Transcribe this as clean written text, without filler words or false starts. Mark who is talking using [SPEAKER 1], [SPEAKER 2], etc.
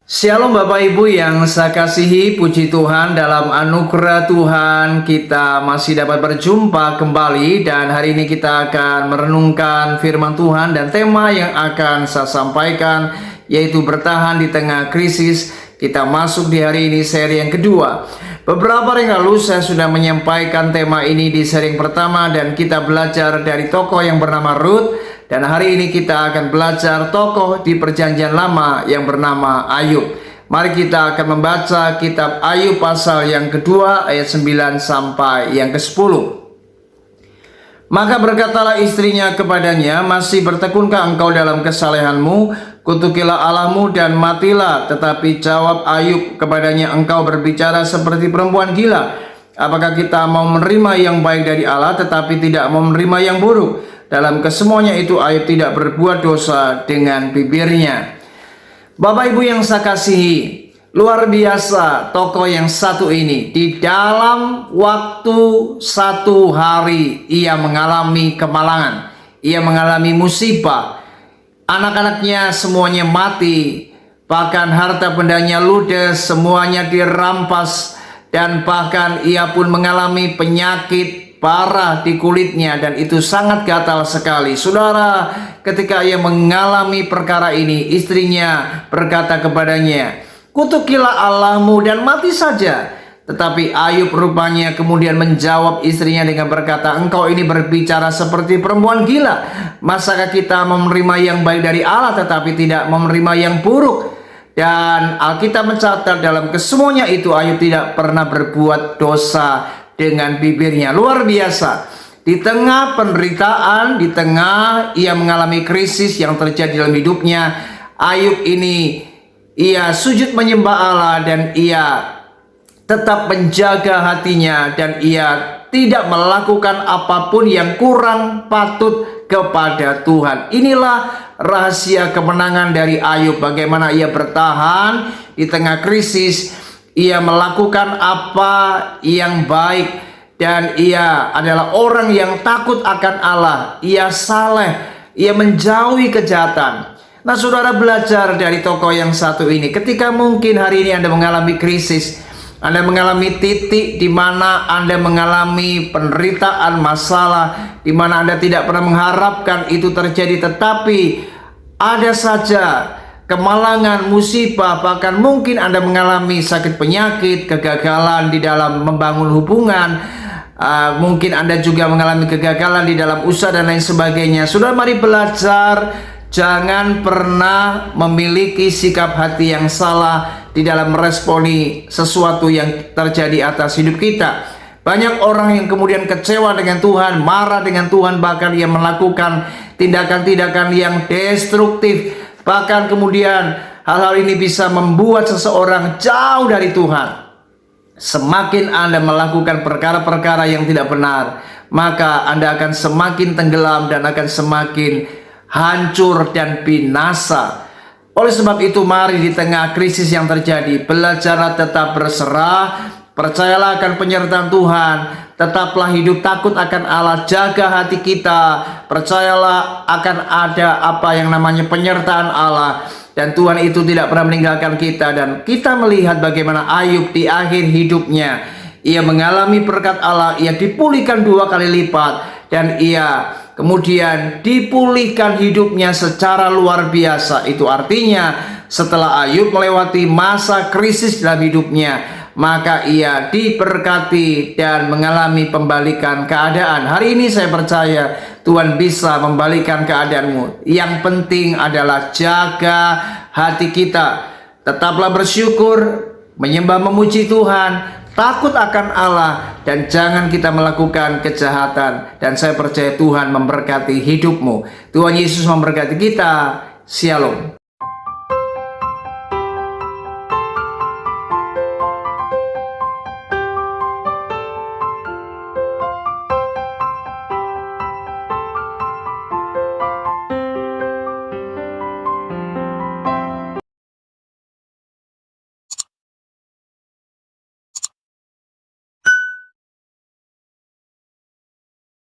[SPEAKER 1] Shalom Bapak Ibu yang saya kasihi, puji Tuhan, dalam anugerah Tuhan kita masih dapat berjumpa kembali. Dan hari ini kita akan merenungkan firman Tuhan, dan tema yang akan saya sampaikan yaitu bertahan di tengah krisis. Kita masuk di hari ini seri yang kedua. Beberapa hari lalu saya sudah menyampaikan tema ini di seri yang pertama, dan kita belajar dari tokoh yang bernama Rut. Dan hari ini kita akan belajar tokoh di Perjanjian Lama yang bernama Ayub. Mari kita akan membaca kitab Ayub pasal yang kedua ayat 9 sampai yang ke-10. Maka berkatalah istrinya kepadanya, masih bertekunkah engkau dalam kesalehanmu? Kutukilah Allahmu dan matilah. Tetapi jawab Ayub kepadanya, engkau berbicara seperti perempuan gila. Apakah kita mau menerima yang baik dari Allah tetapi tidak mau menerima yang buruk? Dalam kesemuanya itu Ayub tidak berbuat dosa dengan bibirnya. Bapak Ibu yang saya kasihi, luar biasa tokoh yang satu ini. Di dalam waktu satu hari ia mengalami kemalangan, ia mengalami musibah. Anak-anaknya semuanya mati, bahkan harta bendanya ludes, semuanya dirampas, dan bahkan ia pun mengalami penyakit parah di kulitnya, dan itu sangat gatal sekali. Saudara, ketika ia mengalami perkara ini, istrinya berkata kepadanya, kutukilah Allahmu dan mati saja. Tetapi Ayub rupanya kemudian menjawab istrinya dengan berkata, engkau ini berbicara seperti perempuan gila. Masakah kita menerima yang baik dari Allah tetapi tidak menerima yang buruk? Dan Alkitab mencatat dalam kesemuanya itu Ayub tidak pernah berbuat dosa dengan bibirnya. Luar biasa. Di tengah penderitaan, di tengah ia mengalami krisis yang terjadi dalam hidupnya, Ayub ini ia sujud menyembah Allah, dan ia tetap menjaga hatinya, dan ia tidak melakukan apapun yang kurang patut kepada Tuhan. Inilah rahasia kemenangan dari Ayub. Bagaimana ia bertahan di tengah krisis. Ia melakukan apa yang baik, dan ia adalah orang yang takut akan Allah. Ia saleh, ia menjauhi kejahatan. Nah, saudara, belajar dari tokoh yang satu ini. Ketika mungkin hari ini Anda mengalami krisis, Anda mengalami titik di mana Anda mengalami penderitaan, masalah, di mana Anda tidak pernah mengharapkan itu terjadi, tetapi ada saja kemalangan, musibah, bahkan mungkin Anda mengalami sakit penyakit, kegagalan di dalam membangun hubungan, mungkin Anda juga mengalami kegagalan di dalam usaha dan lain sebagainya. Saudara, mari belajar, jangan pernah memiliki sikap hati yang salah di dalam meresponi sesuatu yang terjadi atas hidup kita. Banyak orang yang kemudian kecewa dengan Tuhan, marah dengan Tuhan, bahkan ia melakukan tindakan-tindakan yang destruktif. Bahkan kemudian hal-hal ini bisa membuat seseorang jauh dari Tuhan. Semakin Anda melakukan perkara-perkara yang tidak benar, maka Anda akan semakin tenggelam dan akan semakin hancur dan binasa. Oleh sebab itu, mari di tengah krisis yang terjadi, belajarlah tetap berserah, percayalah akan penyertaan Tuhan, tetaplah hidup takut akan Allah, jaga hati kita, percayalah akan ada apa yang namanya penyertaan Allah, dan Tuhan itu tidak pernah meninggalkan kita. Dan kita melihat bagaimana Ayub di akhir hidupnya, ia mengalami berkat Allah, ia dipulihkan 2 kali lipat, dan ia kemudian dipulihkan hidupnya secara luar biasa. Itu artinya setelah Ayub melewati masa krisis dalam hidupnya, maka ia diberkati dan mengalami pembalikan keadaan. Hari ini saya percaya Tuhan bisa membalikan keadaanmu. Yang penting adalah jaga hati kita. Tetaplah bersyukur, menyembah, memuji Tuhan, takut akan Allah, dan jangan kita melakukan kejahatan. Dan saya percaya Tuhan memberkati hidupmu. Tuhan Yesus memberkati kita. Shalom.